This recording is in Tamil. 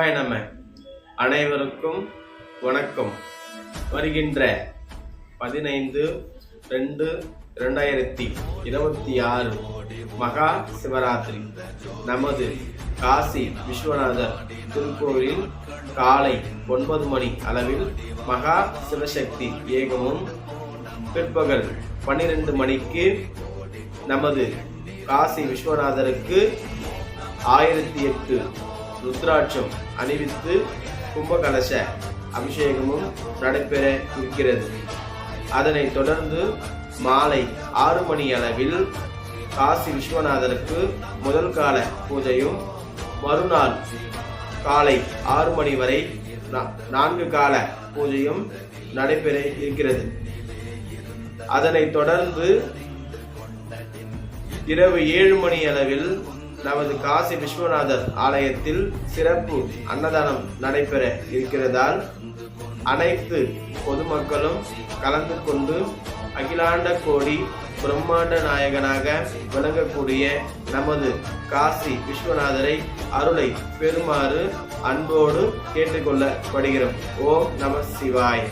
நம அனைவருக்கும் வணக்கம். வருகின்ற 15/2/2026 மகா சிவராத்திரி நமது காசி விஸ்வநாதர் திருக்கோவிலில் காலை 9 மணி அளவில் மகா சிவசக்தி ஏகமும், பிற்பகல் 12 மணிக்கு நமது காசி விஸ்வநாதருக்கு 1008 ருத்ராட்சம் அணிவித்து கும்பகலச அபிஷேகமும் நடைபெற இருக்கிறது. அதனைத் தொடர்ந்து மாலை 6 மணி அளவில் காசி விஸ்வநாதருக்கு முதல் கால பூஜையும், மறுநாள் காலை 6 மணி வரை 4 கால பூஜையும் நடைபெற இருக்கிறது. அதனைத் தொடர்ந்து இரவு 7 மணி அளவில் நமது காசி விஸ்வநாதர் ஆலயத்தில் சிறப்பு அன்னதானம் நடைபெற இருக்கிறதால் அனைத்து பொதுமக்களும் கலந்து கொண்டு அகிலாண்ட கோடி பிரம்மாண்ட நாயகனாக விளங்கக்கூடிய நமது காசி விஸ்வநாதரை அருளை பெறுமாறு அன்போடு கேட்டுக்கொள்ளப்படுகிறோம். ஓம் நம சிவாய்.